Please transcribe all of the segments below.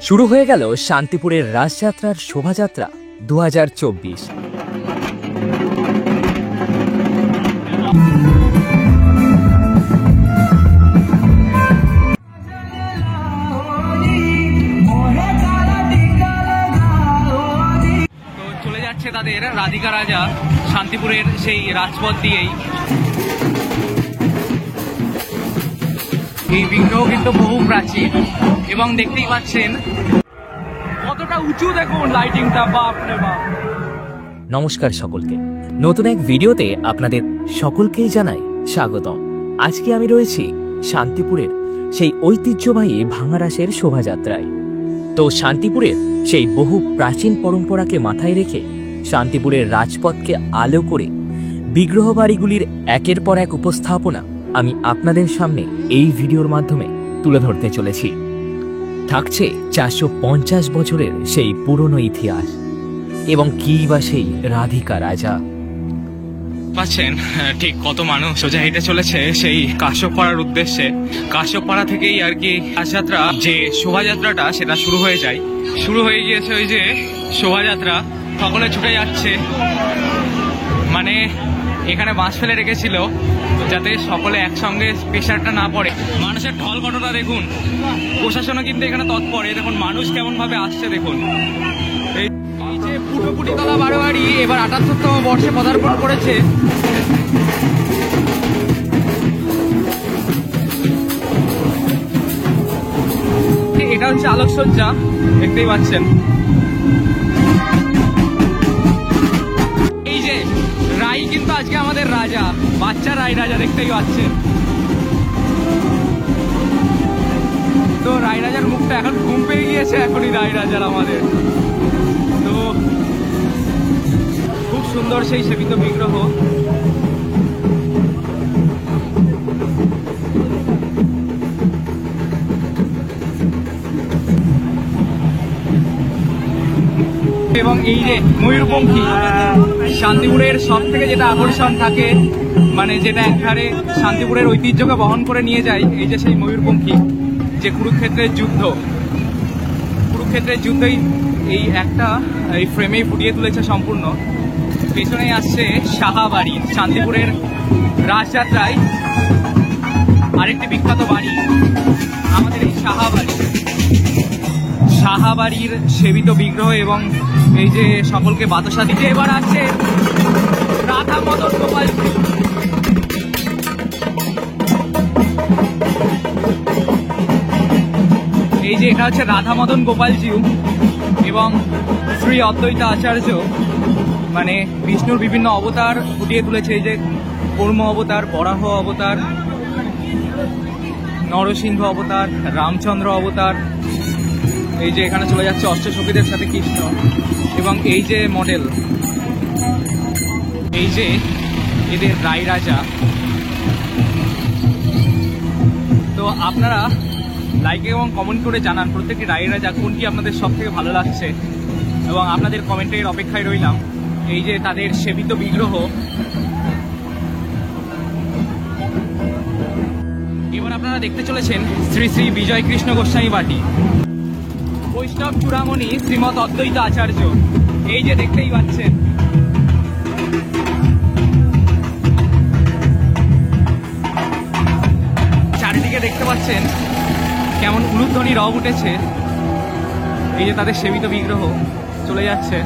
শুরু হয়ে গেল শান্তিপুরের রাসযাত্রার শোভাযাত্রা 2024। চলে যাচ্ছে তাদের রাধিকা রাজা শান্তিপুরের সেই রাজপথ দিয়েই। এই বিগ্রহ কিন্তু বহু প্রাচীন এবং দেখতেই পাচ্ছেন কতটা উঁচু, দেখুন লাইটিংটা, বাপ রে বাপ। নমস্কার সকলকে, নতুন এক ভিডিওতে আপনাদের সকলকেই জানাই স্বাগতম। আজকে আমি রয়েছি শান্তিপুরের সেই ঐতিহ্যবাহী ভাঙারাসের শোভাযাত্রায়। তো শান্তিপুরের সেই বহু প্রাচীন পরম্পরাকে মাথায় রেখে শান্তিপুরের রাজপথকে আলো করে বিগ্রহ বাড়িগুলির একের পর এক উপস্থাপনা আমি আপনাদের সামনে এই ভিডিওর মাধ্যমে তুলে ধরতে চলেছি। থাকছে 450 বছরের সেই পুরনো ইতিহাস এবং কি বা সেই রাধিকা রাজা। পাচ্ছেন ঠিক কত মানুষ সোজা হেঁটে চলেছে সেই কাশ্যপপাড়ার উদ্দেশ্যে। কাশ্যপপাড়া থেকেই আর কি রাজযাত্রা যে শোভাযাত্রাটা সেটা শুরু হয়ে যায়। শুরু হয়ে গিয়েছে ওই যে শোভাযাত্রা, সকলে ছুটে যাচ্ছে। মানে এখানে বাঁশ ফেলে রেখেছিল যাতে সকলে একসঙ্গে প্রেশারটা না পড়ে। মানুষের ঢল কতটা দেখুন, প্রশাসনও কিন্তু এখানে তৎপর। দেখুন মানুষ কেমন ভাবে আসছে দেখুন। এই যে পুটুপুটিতলা বারোয়ারি এবার ৭৮তম বর্ষে পদার্পণ করেছে। এটা হচ্ছে আলোকসজ্জা, দেখতেই পাচ্ছেন। এই যে রাই কিন্তু আজকে আমাদের রাজা, বাচ্চা রাই রাজা, দেখতেই পাচ্ছেন। তো রাই রাজার মুখটা এখন ঘুম পেয়ে গিয়েছে এখনই রাই রাজার আমাদের। তো খুব সুন্দর সেই সেবিত বিগ্রহ। এবং এই যে ময়ূরপঙ্খী, শান্তিপুরের সব থেকে যেটা আকর্ষণ থাকে, মানে যেটা একধারে শান্তিপুরের ঐতিহ্যকে বহন করে নিয়ে যায়, এই যে সেই ময়ূরপঙ্খী। যে কুরুক্ষেত্রের যুদ্ধই এই একটা এই ফ্রেমেই ফুটিয়ে তুলেছে সম্পূর্ণ। পেছনেই আসছে সাহাবাড়ি, শান্তিপুরের রাজযাত্রায় আরেকটি বিখ্যাত বাড়ি আমাদের এই সাহাবাড়ির সেবিত বিগ্রহ। এবং এই যে সকলকে বাতাসা দিতে এবার আসছে রাধা মদন গোপাল। এই যে এটা হচ্ছে রাধা মদন গোপালজিউ এবং শ্রী অদ্বৈত আচার্য, মানে বিষ্ণুর বিভিন্ন অবতার ফুটিয়ে তুলেছে। এই যে কর্ম অবতার, বরাহ অবতার, নরসিংহ অবতার, রামচন্দ্র অবতার। এই যে এখানে চলে যাচ্ছে অষ্টসখীদের সাথে কৃষ্ণ। এবং এই যে মডেল, এই যে এদের রাই রাজা। তো আপনারা লাইক এবং কমেন্ট করে জানান প্রত্যেকটি রাই রাজা কোনটি আপনাদের সব থেকে ভালো লাগছে, এবং আপনাদের কমেন্টের অপেক্ষায় রইলাম। এই যে তাদের সেবিত বিগ্রহ। এবার আপনারা দেখতে চলেছেন শ্রী শ্রী বিজয় কৃষ্ণ গোস্বামী বাটি, বৈষ্ণব চূড়ামণি শ্রীমৎ অদ্বৈত আচার্য। এই যে দেখতেই পাচ্ছেন। চারিদিকে দেখতে পাচ্ছেন কেমন উলুধ্বনি রব উঠেছে। এই যে তাদের সেবিত বিগ্রহ চলে যাচ্ছে।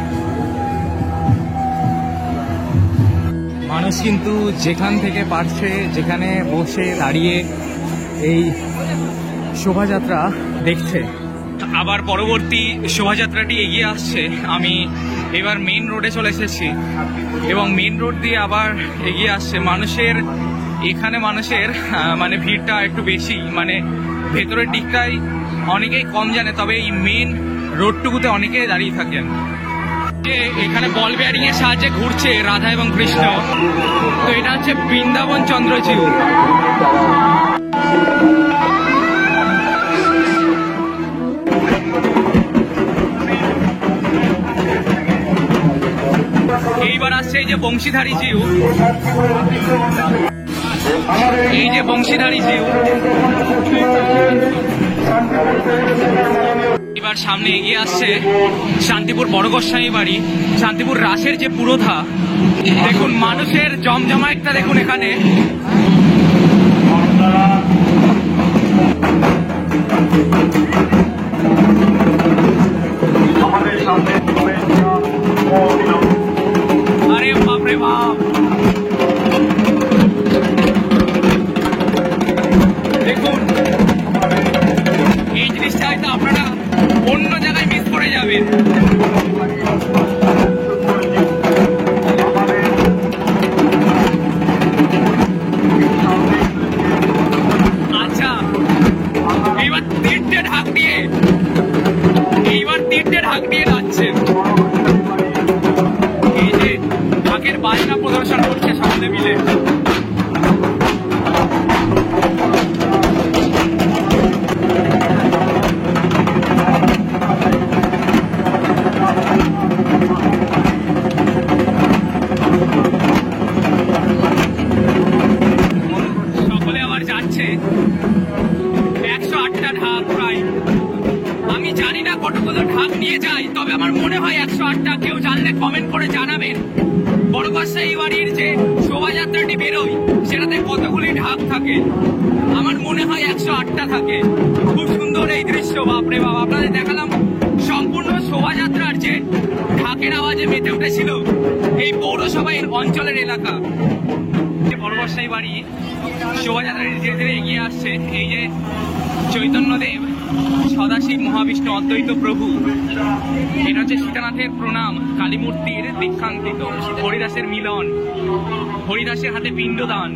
মানুষ কিন্তু যেখান থেকে পারছে, যেখানে বসে দাঁড়িয়ে এই শোভাযাত্রা দেখছে। আবার পরবর্তী শোভাযাত্রাটি এগিয়ে আসছে। আমি এবার মেইন রোডে চলে এসেছি এবং মেইন রোড দিয়ে আবার এগিয়ে আসছে। মানুষের মানে ভিড়টা একটু বেশি, মানে ভেতরের দিকটাই অনেকেই কম জানে, তবে এই মেইন রোডটুকুতে অনেকেই দাঁড়িয়ে থাকেন। এখানে বল বেয়ারিং এর সাহায্যে ঘুরছে রাধা এবং কৃষ্ণ। তো এটা হচ্ছে বৃন্দাবন চন্দ্রজিউ। এইবার আসছে এই যে বংশীধারী জিউ, এই যে বংশীধারী জিউ। এবার সামনে এগিয়ে আসছে শান্তিপুর বড় গোস্বামী বাড়ি, শান্তিপুর রাসের যে পুরোধা। দেখুন মানুষের জমজমাটটা দেখুন এখানে। আরে বাপরে বাপ, দেখুন এই জিনিসটা হয়তো আপনারা অন্য জায়গায় মিস করে যাবেন। আচ্ছা, এইবার তিনটে ঢাক দিয়ে যাচ্ছে। এই যে ঢাকের বাজনা প্রদর্শন করছে সকলে মিলে। সকলে আবার যাচ্ছে। 108টা ঢাক প্রায়। আমি জানি না কতগুলো ঢাক নিয়ে যায়, তবে আমার মনে হয় 108টা। কেউ জানলে কমেন্ট করে জানাবেন। বড় গোস্বামী বাড়ির যে শোভাযাত্রাটি বেরোয় সেটাতে কতগুলি ঢাক থাকে। আমার মনে হয় 108টা থাকে। খুব সুন্দর এই দৃশ্য, বাপরে বাপ। আপনাদের দেখালাম সম্পূর্ণ শোভাযাত্রার যে ঢাকের আওয়াজে মেতে উঠেছিল এই পৌরসভার অঞ্চলের এলাকা। বড় গোস্বামী বাড়ি শোভাযাত্রাটি ধীরে ধীরে এগিয়ে আসছে। এই যে চৈতন্যদেব, সদাশিব, মহাবিষ্ণু, অদ্বৈত প্রভু, এটা হচ্ছে সীতানাথের প্রণাম, কালীমূর্তির দীক্ষান্তিত, হরিদাসের মিলন, হরিদাসের হাতে পিণ্ডদান,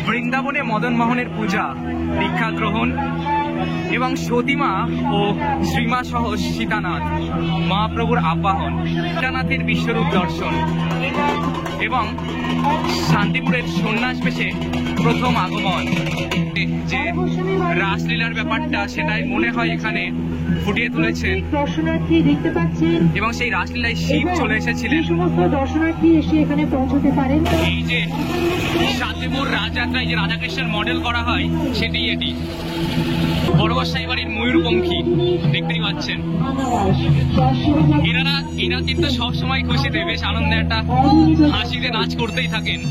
বৃন্দাবনে মদন মোহনের পূজা, দীক্ষা গ্রহণ এবং সতীমা ও শ্রীমা সহ সীতানাথ মহাপ্রভুর আবাহন, সীতানাথের বিশ্বরূপ দর্শন এবং শান্তিপুরের সন্ন্যাস বেশে প্রথম আগমন। যে রাসলীলার ব্যাপারটা সেটাই মনে হয় এখানে ফুটিয়ে তুলেছেন দর্শনার্থী দেখতে পাচ্ছেন এবং সেই রাসলীলায় শিব চলে এসেছিলেন। সমস্ত দর্শনার্থী এসে এখানে পৌঁছতে পারেন। এই যে শান্তিপুর রাজযাত্রায় যে রাধাকৃষ্ণের মডেল করা হয় সেটি এটি। বড় গোস্বামী বাড়ির ময়ূরপঙ্খী দেখতেই পাচ্ছেন। এরা কিন্তু সবসময় খুশিতে বেশ আনন্দে একটা হাসিতে নাচ করতেই থাকেন।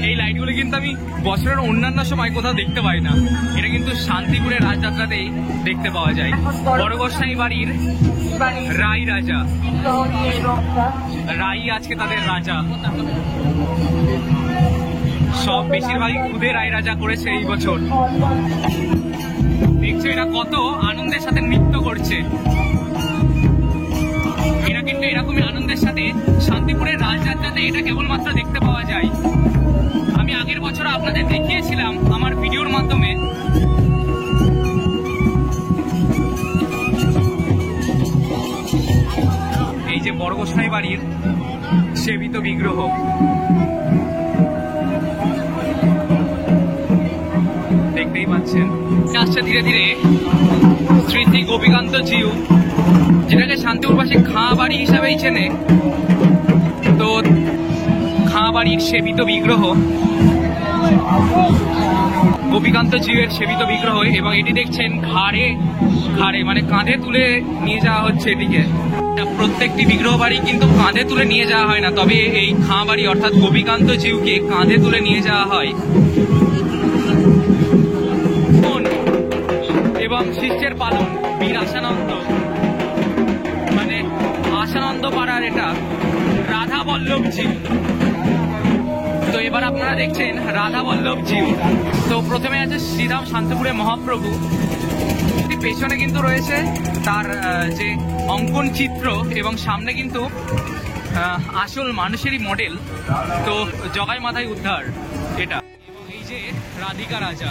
এই লাইটগুলি কিন্তু আমি বছরের অন্যান্য সময় কোথাও দেখতে পাই না, এটা কিন্তু শান্তিপুরের রাজযাত্রাতেই দেখতে পাওয়া যায়। বড় গোস্বামী বাড়ির রাই রাজা, রাই আজকে তাদের রাজা। সব বেশিরভাগই খুদে রাই রাজা করেছে এই বছর। দেখছো এরা কত আনন্দের সাথে নৃত্য করছে। এরা কিন্তু এরকমই আনন্দের সাথে শান্তিপুরের রাজযাত্রাতে এটা কেবলমাত্র দেখতে পাওয়া যায়। আমি আগের বছর আপনাদের দেখিয়েছিলাম আমার ভিডিওর মাধ্যমে। এই যে বড় গোস্বামী বাড়ির সেবিত বিগ্রহ, দেখতেই পাচ্ছেন। আসছে ধীরে ধীরে শ্রী শ্রী গোপীকান্ত জিউ, যেটাকে শান্তিপুরবাসী খাঁ বাড়ি হিসাবেই চেনে। তো খাঁ বাড়ির সেবিত বিগ্রহ, গোপীকান্ত জিউয়ের সেবিত বিগ্রহ, এবং এটি দেখছেন ঘাড়ে মানে কাঁধে তুলে নিয়ে যাওয়া হচ্ছে এটিকে। প্রত্যেকটি বিগ্রহ বাড়ি কিন্তু কাঁধে তুলে নিয়ে যাওয়া হয় না, তবে এই খাঁ বাড়ি অর্থাৎ গোপীকান্ত জিউকে কাঁধে তুলে নিয়ে যাওয়া হয়। এবং শিষ্যের পালন বীর আশানন্দ, মানে আশানন্দ পাড়ার এটা রাধা বল্লভ জিউ। তো এবার আপনারা দেখছেন রাধা বল্লভ জিউ। তো প্রথমে আছে শ্রীরাম শান্তিপুরে মহাপ্রভু, পেছনে কিন্তু রয়েছে তার যে অঙ্কন চিত্র এবং সামনে কিন্তু আসল মানুষেরই মডেল। তো জগাই মাথায় উদ্ধার এটা। এই যে রাধিকা রাজা।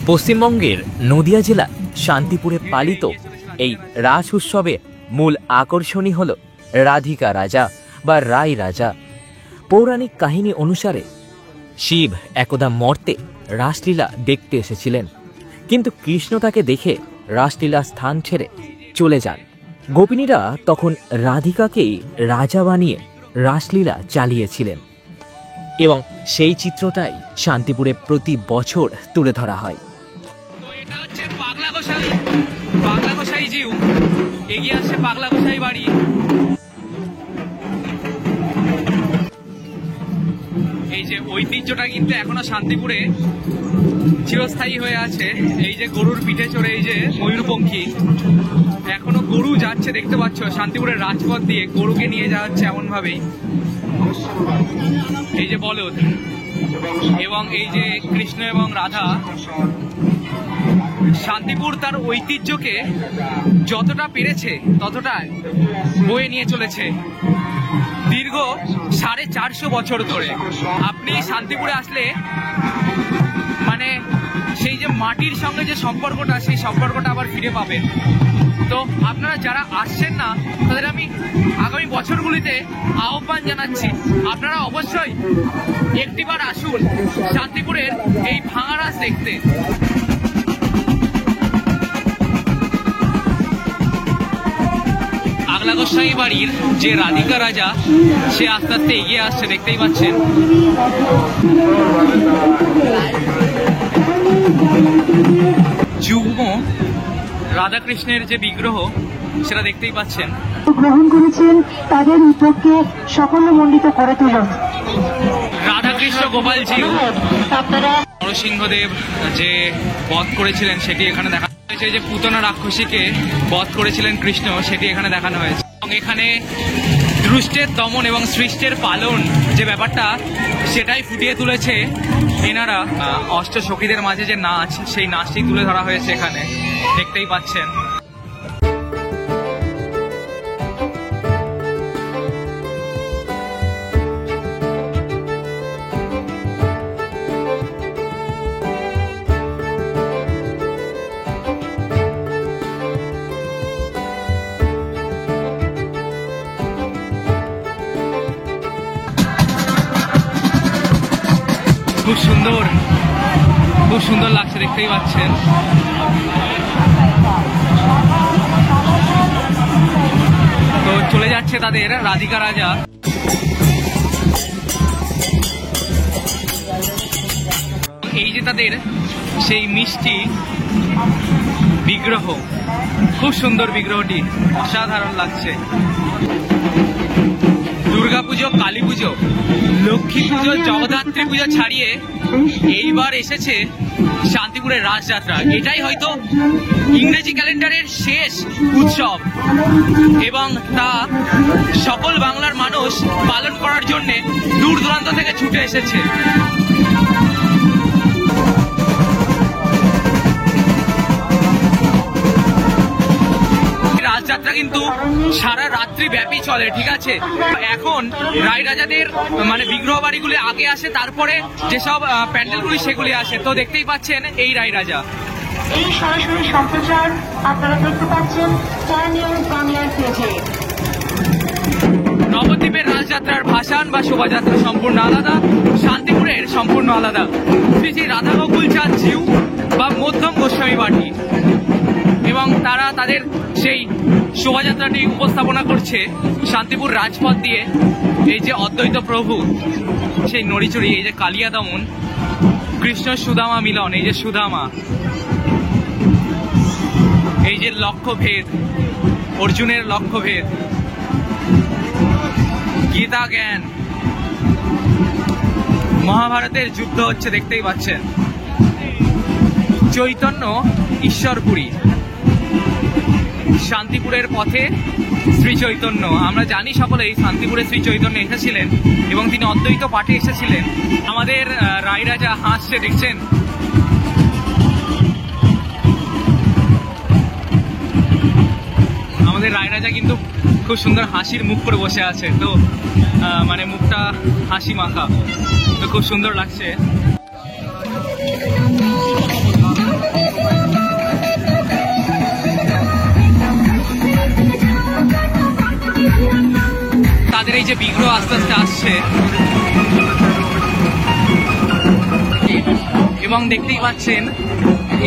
পশ্চিমবঙ্গের নদিয়া জেলা শান্তিপুরে পালিত এই রাস উৎসবের মূল আকর্ষণই হল রাধিকা রাজা বা রাই রাজা। পৌরাণিক কাহিনী অনুসারে শিব একদা মর্তে রাসলীলা দেখতে এসেছিলেন, কিন্তু কৃষ্ণ তাকে দেখে রাসলীলা স্থান ছেড়ে চলে যান। গোপিনীরা তখন রাধিকাকেই রাজা বানিয়ে রাসলীলা চালিয়েছিলেন এবং সেই চিত্রটাই শান্তিপুরে প্রতি বছর তুলে ধরা হয়। তো এটা হচ্ছে পাগলা গোসাই গোসাই জিউ এগিয়ে আসছে পাগলা গোসাই বাড়ি। এই যে ঐতিহ্যটা কিন্তু এখনো শান্তিপুরে চিরস্থায়ী হয়ে আছে। এই যে গরুর পিঠে চড়ে এই যে ময়ূরপঙ্খী, এখনো গরু যাচ্ছে দেখতে পাচ্ছ শান্তিপুরের রাজপথ দিয়ে, গরুকে নিয়ে যাওয়া হচ্ছে এমন ভাবেই। এই যে বলদ এবং এই যে কৃষ্ণ এবং রাধা। শান্তিপুর তার ঐতিহ্যকে যতটা পেরেছে ততটা বয়ে নিয়ে চলেছে দীর্ঘ 450 বছর ধরে। আপনি শান্তিপুরে আসলে মানে সেই যে মাটির সঙ্গে যে সম্পর্কটা, সেই সম্পর্কটা আবার ফিরে পাবেন। তো আপনারা যারা আসছেন না তাদের আমি আগামী বছরগুলিতে আহ্বান জানাচ্ছি, আপনারা অবশ্যই একটিবার আসুন শান্তিপুরের এই ভাঙারাস দেখতে। পাগলা গোসাই বাড়ির যে রাধিকা রাজা, সে আস্তে আস্তে এগিয়ে আসছে দেখতেই পাচ্ছেন। যুগ্ম রাধাকৃষ্ণের যে বিগ্রহ সেটা দেখতেই পাচ্ছেন। গ্রহণ করেছেন তাদের উদ্যোগকে সাফল্যমণ্ডিত করে তুলুন। রাধাকৃষ্ণ গোপাল জিউ নরসিংহদেব যে বধ করেছিলেন সেটি এখানে দেখানো হয়েছে। যে পুতনা রাক্ষসীকে বধ করেছিলেন কৃষ্ণ, সেটি এখানে দেখানো হয়েছে। এবং এখানে দুষ্টের দমন এবং সৃষ্টের পালন যে ব্যাপারটা, সেটাই ফুটিয়ে তুলেছে এনারা। অষ্টসখীদের মাঝে যে নাচ, সেই নাচটি তুলে ধরা হয়েছে এখানে দেখতেই পাচ্ছেন। খুব সুন্দর লাগছে দেখতেই পাচ্ছেন। তো চলে যাচ্ছে তাদের রাধিকা রাজা। এই যে তাদের সেই মিষ্টি বিগ্রহ, খুব সুন্দর বিগ্রহটি, অসাধারণ লাগছে। দুর্গাপুজো, কালী পুজো, লক্ষ্মী পুজো, জগদ্ধাত্রী পুজো ছাড়িয়ে এইবার এসেছে শান্তিপুরের রাসযাত্রা। এটাই হয়তো ইংরেজি ক্যালেন্ডারের শেষ উৎসব এবং তা সকল বাংলার মানুষ পালন করার জন্য দূর দূরান্ত থেকে ছুটে এসেছে। রাসযাত্রা কিন্তু সারা রাত্রি ব্যাপী চলে, ঠিক আছে। এখন রায় রাজাদের মানে বিগ্রহ বাড়িগুলি আগে আসে, তারপরে যেসব প্যান্ডেলগুলি সেগুলি আসে। তো দেখতেই পাচ্ছেন এই রায় রাজা। এই সরাসরি সম্প্রচার আপনারা দেখতে পাচ্ছেন টাইম নিউজ বাংলার পেজে। নবদ্বীপের রাজযাত্রার ভাসান বা শোভাযাত্রা সম্পূর্ণ আলাদা, শান্তিপুরের সম্পূর্ণ আলাদা। শ্রী শ্রী রাধা গোকুল চাঁদ জিউ বা মধ্যম গোস্বামী বাটি, এবং তারা তাদের সেই শোভাযাত্রাটি উপস্থাপনা করছে শান্তিপুর রাজপথ দিয়ে। এই যে অদ্বৈত প্রভু, সেই নড়িচড়ি, এই যে কালিয়া দমন, কৃষ্ণ সুদামা মিলন, এই যে সুদামা, এই যে লক্ষ্যভেদ, অর্জুনের লক্ষ্যভেদ, গীতা জ্ঞান, মহাভারতের যুদ্ধ হচ্ছে দেখতেই পাচ্ছেন। চৈতন্য ঈশ্বরপুরী, শান্তিপুরের পথে শ্রী চৈতন্য। আমরা জানি সকলেই শান্তিপুরে শ্রী চৈতন্য এসেছিলেন এবং তিনি অদ্বৈত পাঠে এসেছিলেন। আমাদের রায় রাজা হাসছে দেখছেন। আমাদের রায় রাজা কিন্তু খুব সুন্দর হাসির মুখ করে বসে আছে। তো মানে মুখটা হাসি মাখা, তো খুব সুন্দর লাগছে। তাদের এই যে বিগ্রহ আস্তে আস্তে আসছে এবং দেখতেই পাচ্ছেন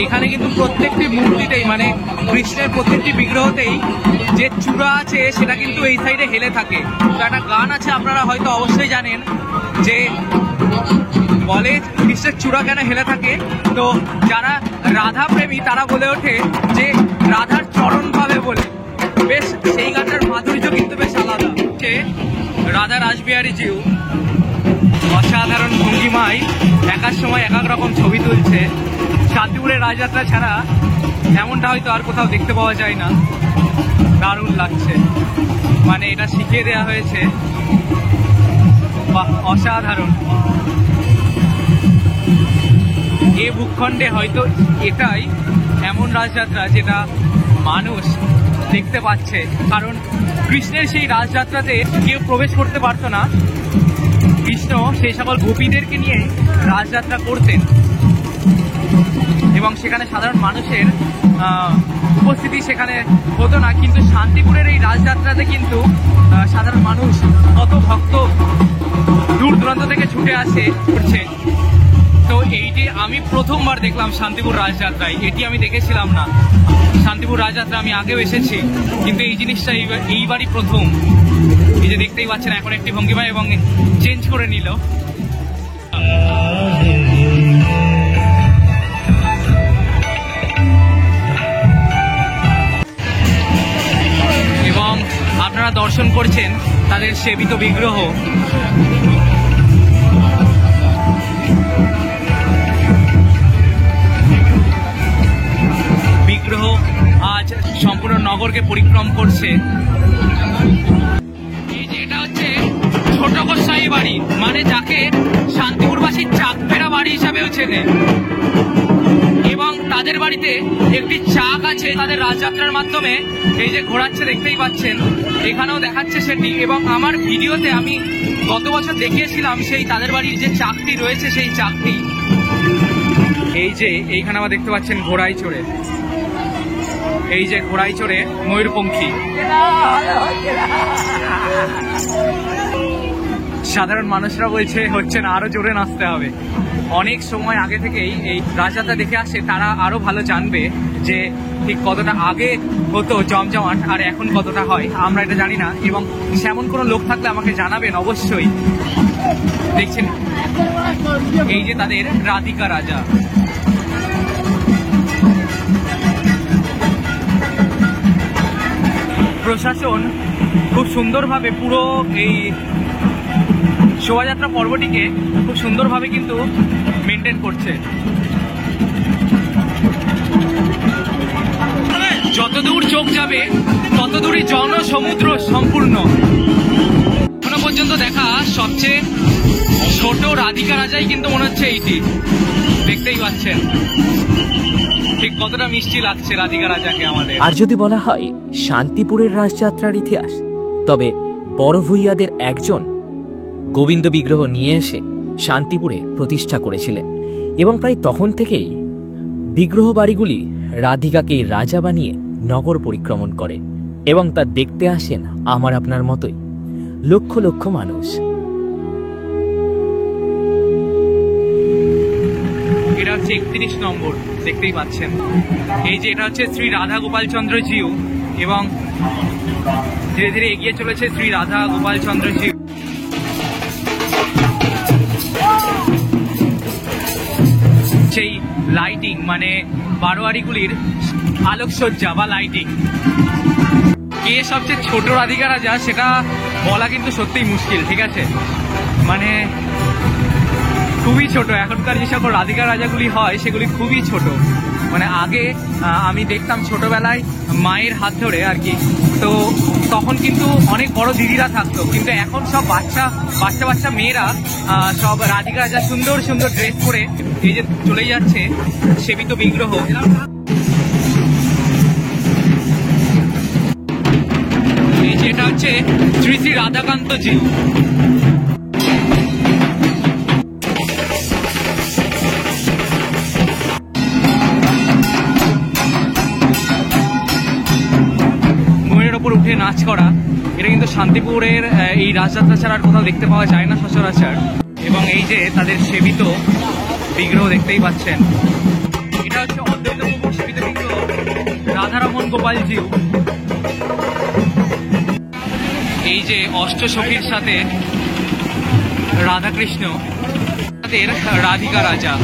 এখানে কিন্তু প্রত্যেকটি মূর্তিতেই, মানে কৃষ্ণের প্রত্যেকটি বিগ্রহতেই যে চূড়া আছে সেটা কিন্তু এই সাইডে হেলে থাকে। তো একটা গান আছে, আপনারা হয়তো অবশ্যই জানেন, যে বলে কৃষ্ণের চূড়া কেন হেলে থাকে। তো যারা রাধা প্রেমী তারা বলে ওঠে যে রাধার চরণ পাবে কিন্তু বেশ আলাদা। রাধা রাসবিহারী জিউ অসাধারণ ভঙ্গিমায় একার সময় এক এক রকম ছবি তুলছে। শান্তিপুরের রাজযাত্রা ছাড়া এমনটা হয়তো আর কোথাও দেখতে পাওয়া যায় না। দারুণ লাগছে, মানে এটা শিখিয়ে দেওয়া হয়েছে। বাহ, অসাধারণ। এ ভূখণ্ডে হয়তো এটাই এমন রাজযাত্রা যেটা মানুষ দেখতে পাচ্ছে, কারণ কৃষ্ণের সেই রাজযাত্রাতে কেউ প্রবেশ করতে পারতো না। কৃষ্ণ সেই সকল গোপীদেরকে নিয়ে রাজযাত্রা করতেন এবং সেখানে সাধারণ মানুষের উপস্থিতি সেখানে হতো না। কিন্তু শান্তিপুরের এই রাজযাত্রাতে কিন্তু সাধারণ মানুষ, কত ভক্ত দূর দূরান্ত থেকে ছুটে আসে করছে। তো এইটি আমি প্রথমবার দেখলাম শান্তিপুর রাজযাত্রায়, এটি আমি দেখেছিলাম না। শান্তিপুর রাজযাত্রা আমি আগেও এসেছি, কিন্তু এই জিনিসটা এইবারই প্রথম। এই যে দেখতেই পাচ্ছেন এখন একটি ভঙ্গিমা এবং চেঞ্জ করে নিল। এবং আপনারা দর্শন করছেন তাদের সেবিত বিগ্রহ। বিগ্রহ আজ সম্পূর্ণ নগরকে পরিক্রম করছে। এই যে এটা হচ্ছে ছোট গোসাই বাড়ি, মানে যাকে শান্তিপুরবাসী চাকফেরা বাড়ি হিসাবেও চেনে। এবং তাদের বাড়িতে একটি চাক আছে তাদের রাজযাত্রার মাধ্যমে এই যে ঘোরাচ্ছে, দেখতেই পাচ্ছেন। এখানেও দেখাচ্ছে সেটি। এবং আমার ভিডিওতে আমি গত বছর দেখিয়েছিলাম সেই তাদের বাড়ির যে চাকটি রয়েছে, সেই চাকটি। এই যে এইখানে আবার দেখতে পাচ্ছেন ঘোড়ায় চড়ে, এই যে ঘোড়ায় চড়ে ময়ূরপঙ্খী। সাধারণ মানুষরা বলছে হচ্ছে না, আরো জোরে নাচতে হবে। অনেক সময় আগে থেকেই এই রাজযাত্রা দেখে আসে, তারা আরো ভালো জানবে যে ঠিক কতটা আগে হতো জমজমাট আর এখন কতটা হয়। আমরা এটা জানি না, এবং সেমন কোনো লোক থাকলে আমাকে জানাবেন অবশ্যই। দেখছেন এই যে তাদের রাধিকা রাজা। প্রশাসন খুব সুন্দরভাবে পুরো এই শোভাযাত্রা পর্বটিকে খুব সুন্দরভাবে কিন্তু মেনটেন করছে। যতদূর চোখ যাবে ততদূরই জনসমুদ্র সম্পূর্ণ। এখনো পর্যন্ত দেখা সবচেয়ে ছোট রাধিকা রাজাই কিন্তু মনে হচ্ছে এইটি, দেখতেই পাচ্ছেন ঠিক কতটা মিষ্টি লাগছে রাধিকা রাজাকে আমাদের। আর যদি বলা হয় শান্তিপুরের রাজযাত্রার ইতিহাস, তবে বড় ভূঁইয়াদের একজন গোবিন্দ বিগ্রহ নিয়ে এসে শান্তিপুরে প্রতিষ্ঠা করেছিলেন, এবং প্রায় তখন থেকেই বিগ্রহ বাড়িগুলি রাধিকাকে রাজা বানিয়ে নগর পরিক্রমণ করে, এবং তা দেখতে আসেন আমার আপনার মতোই লক্ষ লক্ষ মানুষ। এটা হচ্ছে 31 নম্বর, দেখতেই পাচ্ছেন। এই যে এটা হচ্ছে শ্রী রাধা গোপাল চন্দ্র জিউ, এবং ধীরে ধীরে এগিয়ে চলেছে শ্রী রাধা গোপাল চন্দ্র জিউ। সেই লাইটিং, মানে বারোয়ারিগুলির আলোকসজ্জা বা লাইটিং। কে সবচেয়ে ছোট রাধিকা রাজা সেটা বলা কিন্তু সত্যিই মুশকিল, ঠিক আছে? মানে খুবই ছোট। এখনকার যে সকল রাধিকা রাজাগুলি হয় সেগুলি খুবই ছোট। মানে আগে আমি দেখতাম ছোটবেলায় মায়ের হাত ধরে আর কি, তো তখন কিন্তু অনেক বড় দিদিরা থাকতো, কিন্তু এখন সব বাচ্চা বাচ্চা মেয়েরা সব রাধিকা রাজা সুন্দর সুন্দর ড্রেস করে এই যে চলে যাচ্ছে সেবিত বিগ্রহ। এই যে এটা হচ্ছে শ্রী শ্রী রাধাকান্ত জি। উঠে নাচ করা, এটা কিন্তু শান্তিপুরের এই রাজযাত্রা ছাড়া আর কোথাও দেখতে পাওয়া যায় না সচরাচর। এবং এই যে তাদের সেবিত বিগ্রহ দেখতেই পাচ্ছেন, এটা হচ্ছে অদ্বৈতপ্রভু সেবিত বিগ্রহ রাধারমন গোপাল জিউ। এই যে অষ্টসখীর সাথে রাধাকৃষ্ণ, তাদের রাধিকা রাজা।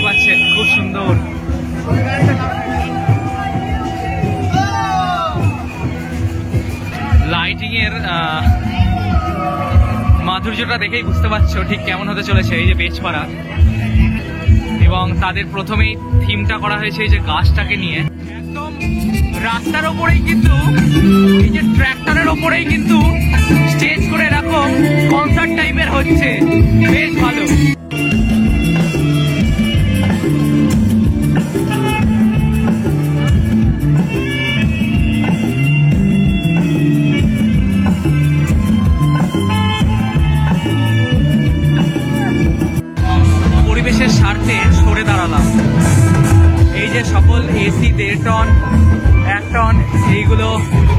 পাচ্ছেন খুব সুন্দর। সৌন্দর্যটা দেখেই বুঝতে পারছো ঠিক কেমন হতে চলেছে এই যে বেজপাড়া। এবং তাদের প্রথমেই থিমটা করা হয়েছে এই যে গাছটাকে নিয়ে, একদম রাস্তার ওপরেই কিন্তু এই যে ট্র্যাক্টরের ওপরেই কিন্তু স্টেজ করে এরকম কনসার্ট টাইপের হচ্ছে, বেশ ভালো। পরিবেশের স্বার্থে সরে দাঁড়ালাম। এই যে সকল এসি 1.5 টন 1 টন এইগুলো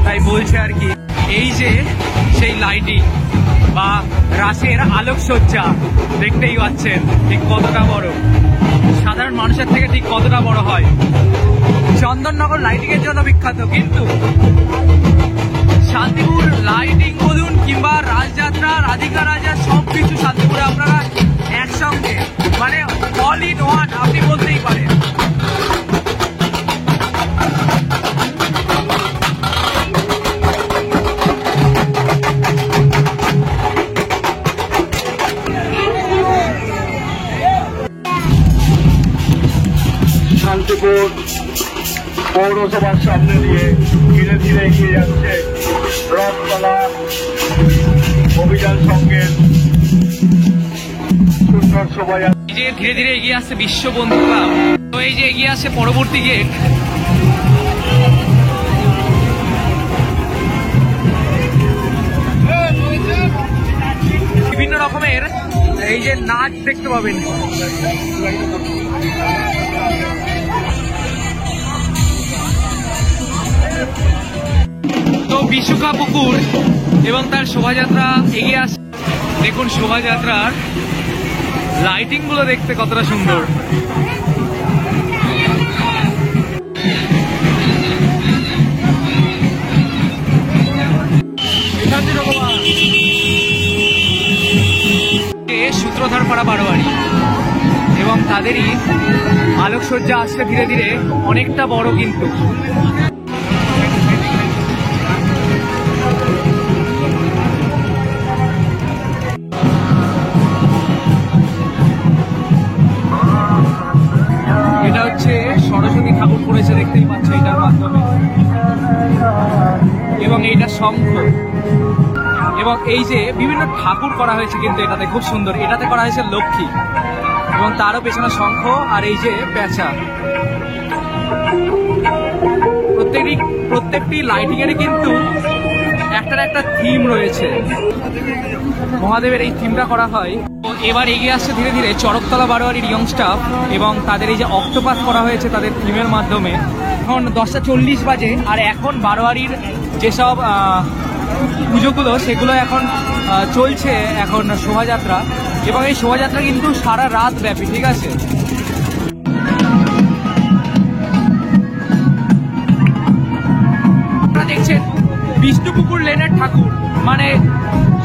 তাই বলছে আর কি। এই যে সেই লাইটিং বা রাসের আলোকসজ্জা দেখতেই পাচ্ছেন ঠিক কতটা বড়, সাধারণ মানুষের থেকে ঠিক কতটা বড় হয়। চন্দননগর লাইটিং এর জন্য বিখ্যাত, কিন্তু শান্তিপুর লাইটিং বলুন কিংবা রাজযাত্রা, রাধিকা রাজা সবকিছু শান্তিপুরে আপনারা একসঙ্গে, মানে অল ইন ওয়ান আপনি বলতেই পারেন। শান্তিপুর পৌরসভার সামনে দিয়ে ধীরে ধীরে এগিয়ে যাচ্ছে রথতলা অভিযান সঙ্গে সুন্দর শোভাযাত্রা। এই যে ধীরে ধীরে এগিয়ে আসছে বিশ্ব বন্ধু ক্লাব। তো এই যে এগিয়ে আসছে পরবর্তী গেট। বিভিন্ন রকমের এই যে নাচ দেখতে পাবেন। তো বিশুকা পুকুর এবং তার শোভাযাত্রা এগিয়ে আসছে। দেখুন শোভাযাত্রার লাইটিং গুলো দেখতে কতটা সুন্দর। সূত্রধরপাড়া বারোয়ারি এবং তাদেরই আলোকসজ্জা আসছে ধীরে ধীরে অনেকটা বড়, কিন্তু এটা হচ্ছে সরস্বতী ঠাকুর করেছে দেখতেই পাচ্ছ এটার মাধ্যমে, এবং এইটা শঙ্খ এবং এই যে বিভিন্ন ঠাকুর করা হয়েছে কিন্তু এটাতে খুব সুন্দর। এটাতে করা হয়েছে লক্ষ্মী এবং তারও পেছনে শঙ্খ আর এই যে পেঁচা। প্রত্যেকটি লাইটিং এর কিন্তু একটা একটা থিম রয়েছে, মহাদেবের এই থিমটা করা হয়। তো এবার এগিয়ে আসছে ধীরে ধীরে চরকতলা বারোয়ারির ইয়ং স্টাফ এবং তাদের এই যে অক্টোপাস করা হয়েছে তাদের থিমের মাধ্যমে। এখন 10:40 বাজে আর এখন বারোয়ারির যেসব পুজোগুলো সেগুলো এখন চলছে এখন শোভাযাত্রা, এবং এই শোভাযাত্রা কিন্তু সারা রাত ব্যাপী, ঠিক আছে। আপনারা দেখছেন বিষ্ণুপুকুর লেনের ঠাকুর, মানে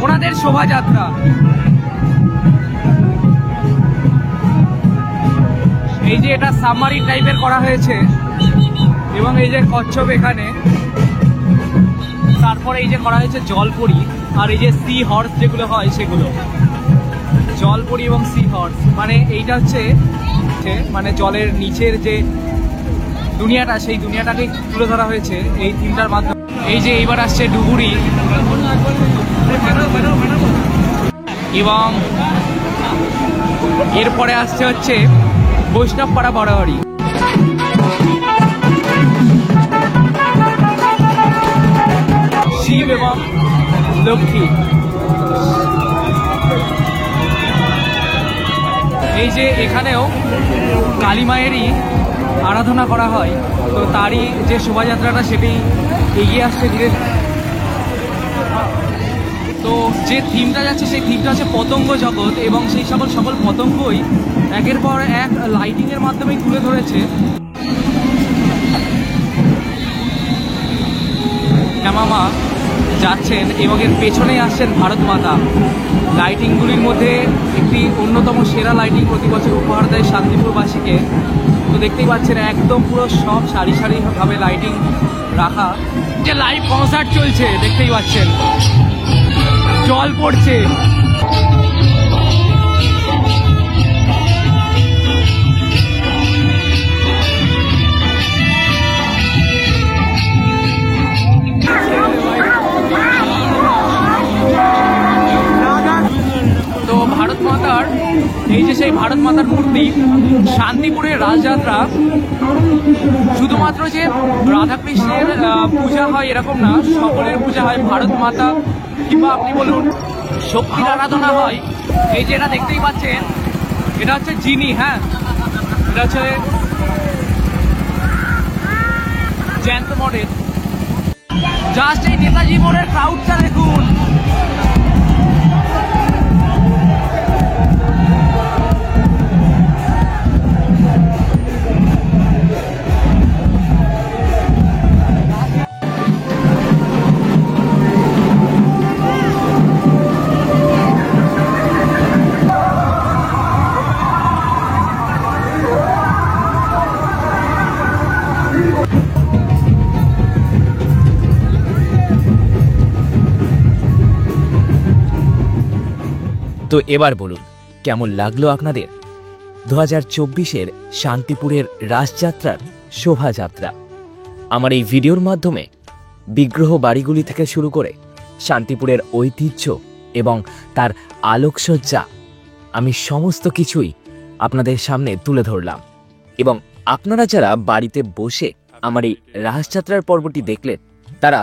ওনাদের শোভাযাত্রা। এই যে এটা সাবমারিন টাইপের করা হয়েছে এবং এই যে কচ্ছপ এখানে, তারপরে এই যে করা হয়েছে জলপরি আর এই যে সি হর্স যেগুলো হয় সেগুলো, জলপরি এবং সি হর্স, মানে এইটা হচ্ছে মানে জলের নিচের যে দুনিয়াটা সেই দুনিয়াটাকে তুলে ধরা হয়েছে এই থিমটার মাধ্যমে। এই যে এইবার আসছে ডুবুরি এবং এরপরে আসছে হচ্ছে বৈষ্ণবপাড়া বারোয়ারি। শিব এবং লক্ষ্মী, এই যে এখানেও কালী মায়েরই আরাধনা করা হয়, তো তারই যে শোভাযাত্রাটা সেটি এগিয়ে আসছে ধীরে। তো যে থিমটা যাচ্ছে সেই থিমটা হচ্ছে পতঙ্গ জগৎ, এবং সেই সকল পতঙ্গই একের পর এক লাইটিংয়ের মাধ্যমে তুলে ধরেছে। শ্যামামা যাচ্ছেন এবং এর পেছনেই আসছেন ভারত মাতা। লাইটিংগুলির মধ্যে একটি অন্যতম সেরা লাইটিং প্রতি বছর উপহার দেয় শান্তিপুরবাসীকে। তো দেখতেই পাচ্ছেন একদম পুরো সব সারি সারিভাবে লাইটিং রাখা। যে লাইভ কনসার্ট চলছে দেখতেই পাচ্ছেন, জল পড়ছে। ভারত মাতার মূর্তি। শান্তিপুরের রাজযাত্রা শুধুমাত্র যে রাধাকৃষ্ণের পূজা হয় এরকম না, সকলের পূজা হয়, ভারত মাতা কিংবা আপনি বলুন শক্তির আরাধনা হয়। এই যে এটা দেখতেই পাচ্ছেন, এটা হচ্ছে জিনি, হ্যাঁ এটা হচ্ছে জ্যান্ত মডেল। জাস্ট এই নেতাজি মোড়ের ক্রাউডটা দেখুন। তো এবার বলুন কেমন লাগলো আপনাদের 2024-এর শান্তিপুরের রাসযাত্রার শোভাযাত্রা। আমার এই ভিডিওর মাধ্যমে বিগ্রহ বাড়িগুলি থেকে শুরু করে শান্তিপুরের ঐতিহ্য এবং তার আলোকসজ্জা আমি সমস্ত কিছুই আপনাদের সামনে তুলে ধরলাম। এবং আপনারা যারা বাড়িতে বসে আমার এই রাসযাত্রার পর্বটি দেখলেন, তারা